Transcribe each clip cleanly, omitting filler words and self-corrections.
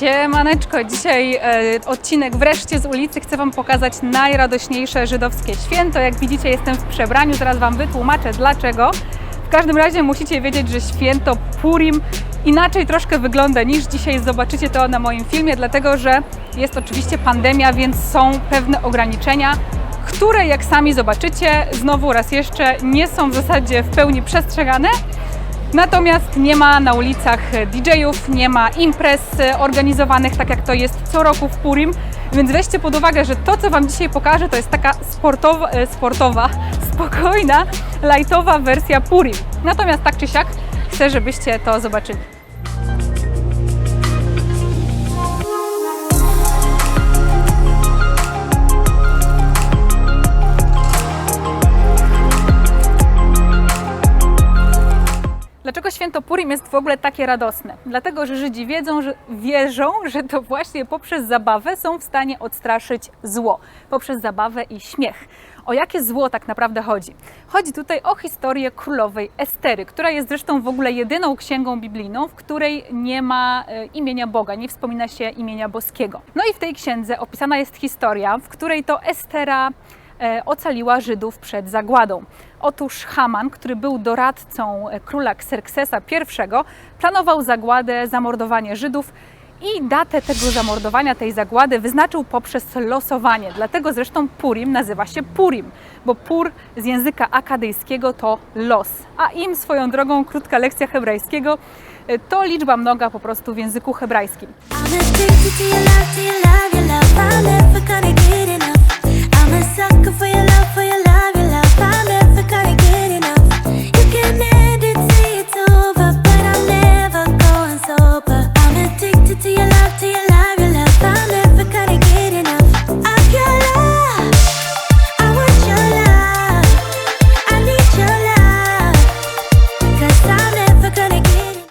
Siemaneczko, dzisiaj odcinek wreszcie z ulicy. Chcę Wam pokazać najradośniejsze żydowskie święto. Jak widzicie, jestem w przebraniu, zaraz Wam wytłumaczę dlaczego. W każdym razie musicie wiedzieć, że święto Purim inaczej troszkę wygląda niż dzisiaj. Zobaczycie to na moim filmie, dlatego że jest oczywiście pandemia, więc są pewne ograniczenia, które jak sami zobaczycie, znowu raz jeszcze nie są w zasadzie w pełni przestrzegane. Natomiast nie ma na ulicach DJ-ów, nie ma imprez organizowanych tak jak to jest co roku w Purim, więc weźcie pod uwagę, że to co Wam dzisiaj pokażę to jest taka sportowa, spokojna, lightowa wersja Purim. Natomiast tak czy siak chcę, żebyście to zobaczyli. Dlaczego święto Purim jest w ogóle takie radosne? Dlatego, że Żydzi wierzą, że to właśnie poprzez zabawę są w stanie odstraszyć zło. Poprzez zabawę i śmiech. O jakie zło tak naprawdę chodzi? Chodzi tutaj o historię królowej Estery, która jest zresztą w ogóle jedyną księgą biblijną, w której nie ma imienia Boga, nie wspomina się imienia boskiego. No i w tej księdze opisana jest historia, w której to Estera ocaliła Żydów przed zagładą. Otóż Haman, który był doradcą króla Xerxesa I, planował zagładę, zamordowanie Żydów i datę tego zamordowania, tej zagłady wyznaczył poprzez losowanie. Dlatego zresztą Purim nazywa się Purim, bo Pur z języka akadyjskiego to los, a im swoją drogą krótka lekcja hebrajskiego to liczba mnoga po prostu w języku hebrajskim.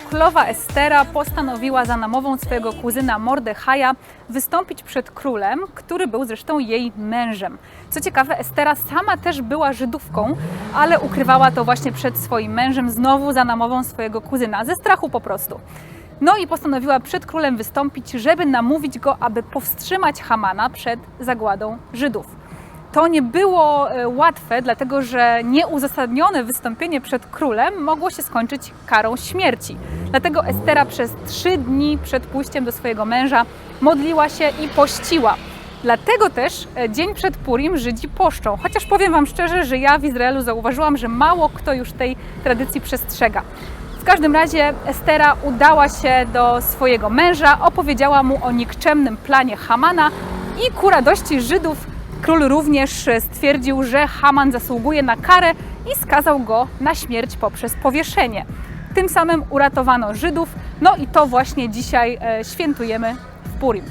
Królowa Estera postanowiła za namową swojego kuzyna Mordechaja wystąpić przed królem, który był zresztą jej mężem. Co ciekawe, Estera sama też była Żydówką, ale ukrywała to właśnie przed swoim mężem, znowu za namową swojego kuzyna, ze strachu po prostu. No i postanowiła przed królem wystąpić, żeby namówić go, aby powstrzymać Hamana przed zagładą Żydów. To nie było łatwe, dlatego że nieuzasadnione wystąpienie przed królem mogło się skończyć karą śmierci. Dlatego Estera przez 3 dni przed pójściem do swojego męża modliła się i pościła. Dlatego też dzień przed Purim Żydzi poszczą. Chociaż powiem Wam szczerze, że ja w Izraelu zauważyłam, że mało kto już tej tradycji przestrzega. W każdym razie Estera udała się do swojego męża, opowiedziała mu o nikczemnym planie Hamana i ku radości Żydów król również stwierdził, że Haman zasługuje na karę i skazał go na śmierć poprzez powieszenie. Tym samym uratowano Żydów, no i to właśnie dzisiaj świętujemy w Purim.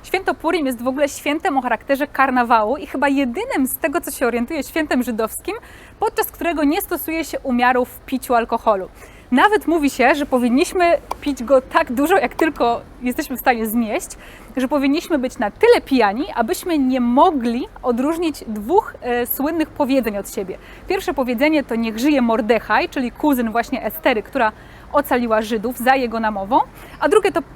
Święto Purim jest w ogóle świętem o charakterze karnawału i chyba jedynym z tego, co się orientuje, świętem żydowskim, podczas którego nie stosuje się umiarów w piciu alkoholu. Nawet mówi się, że powinniśmy pić go tak dużo, jak tylko jesteśmy w stanie znieść, że powinniśmy być na tyle pijani, abyśmy nie mogli odróżnić 2 słynnych powiedzeń od siebie. Pierwsze powiedzenie to niech żyje Mordechaj, czyli kuzyn właśnie Estery, która ocaliła Żydów za jego namową,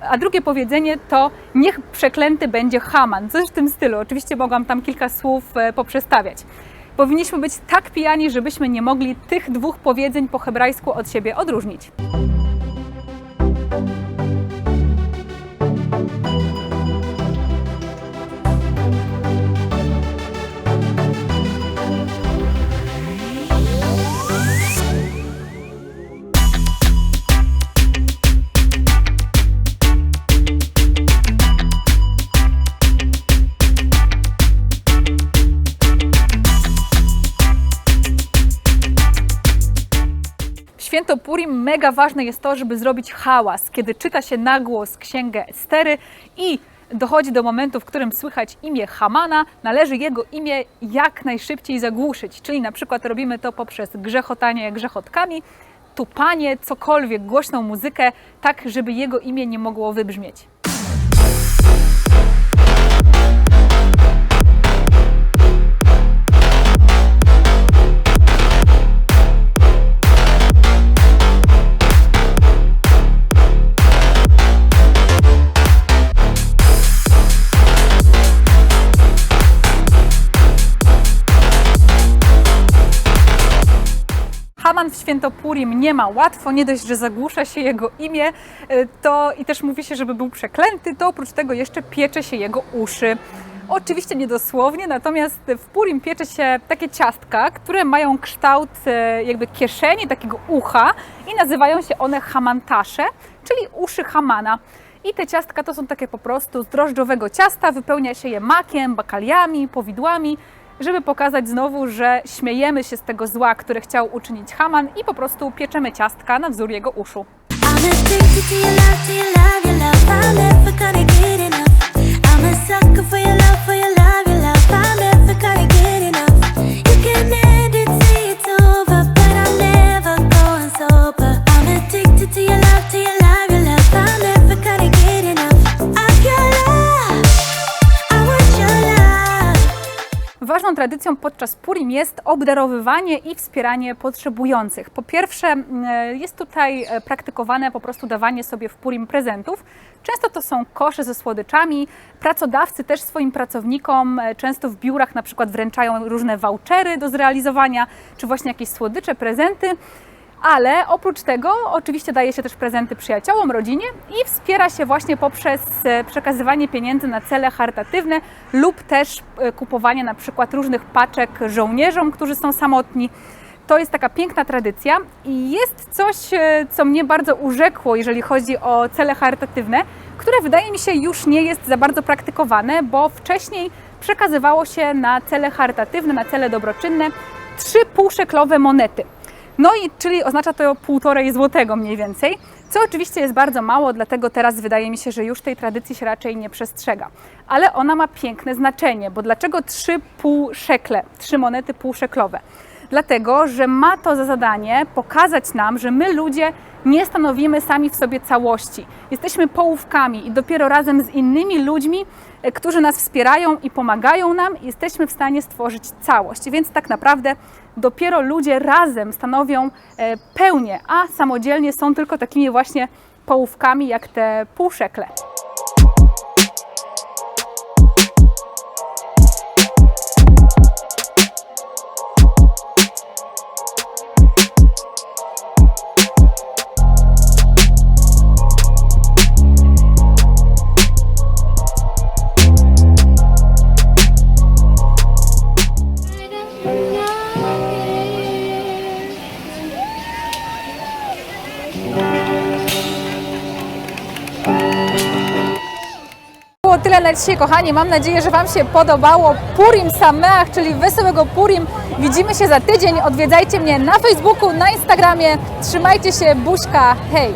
a drugie powiedzenie to niech przeklęty będzie Haman, coś w tym stylu. Oczywiście mogłam tam kilka słów poprzestawiać. Powinniśmy być tak pijani, żebyśmy nie mogli tych 2 powiedzeń po hebrajsku od siebie odróżnić. święto Purim mega ważne jest to, żeby zrobić hałas, kiedy czyta się na głos Księgę Estery i dochodzi do momentu, w którym słychać imię Hamana, należy jego imię jak najszybciej zagłuszyć, czyli na przykład robimy to poprzez grzechotanie grzechotkami, tupanie, cokolwiek, głośną muzykę, tak żeby jego imię nie mogło wybrzmieć. Haman w święto Purim nie ma łatwo, nie dość, że zagłusza się jego imię, to i też mówi się, żeby był przeklęty, to oprócz tego jeszcze piecze się jego uszy. Oczywiście niedosłownie, natomiast w Purim piecze się takie ciastka, które mają kształt jakby kieszeni, takiego ucha i nazywają się one hamantasze, czyli uszy Hamana. I te ciastka to są takie po prostu z drożdżowego ciasta, wypełnia się je makiem, bakaliami, powidłami, żeby pokazać znowu, że śmiejemy się z tego zła, które chciał uczynić Haman i po prostu pieczemy ciastka na wzór jego uszu. Ważną tradycją podczas Purim jest obdarowywanie i wspieranie potrzebujących. Po pierwsze, jest tutaj praktykowane po prostu dawanie sobie w Purim prezentów. Często to są kosze ze słodyczami. Pracodawcy też swoim pracownikom często w biurach na przykład wręczają różne vouchery do zrealizowania, czy właśnie jakieś słodycze, prezenty. Ale oprócz tego oczywiście daje się też prezenty przyjaciołom, rodzinie i wspiera się właśnie poprzez przekazywanie pieniędzy na cele charytatywne lub też kupowanie na przykład różnych paczek żołnierzom, którzy są samotni. To jest taka piękna tradycja i jest coś, co mnie bardzo urzekło, jeżeli chodzi o cele charytatywne, które wydaje mi się już nie jest za bardzo praktykowane, bo wcześniej przekazywało się na cele charytatywne, na cele dobroczynne 3 półszeklowe monety. No i czyli oznacza to 1,5 złotego mniej więcej, co oczywiście jest bardzo mało, dlatego teraz wydaje mi się, że już tej tradycji się raczej nie przestrzega. Ale ona ma piękne znaczenie, bo dlaczego 3 półszekle, 3 monety półszeklowe? Dlatego, że ma to za zadanie pokazać nam, że my ludzie nie stanowimy sami w sobie całości. Jesteśmy połówkami i dopiero razem z innymi ludźmi, którzy nas wspierają i pomagają nam, jesteśmy w stanie stworzyć całość. Więc tak naprawdę dopiero ludzie razem stanowią pełnię, a samodzielnie są tylko takimi właśnie połówkami jak te półszekle. Tyle na dzisiaj, kochani. Mam nadzieję, że Wam się podobało. Purim Sameach, czyli Wesołego Purim. Widzimy się za tydzień. Odwiedzajcie mnie na Facebooku, na Instagramie. Trzymajcie się, buźka, hej!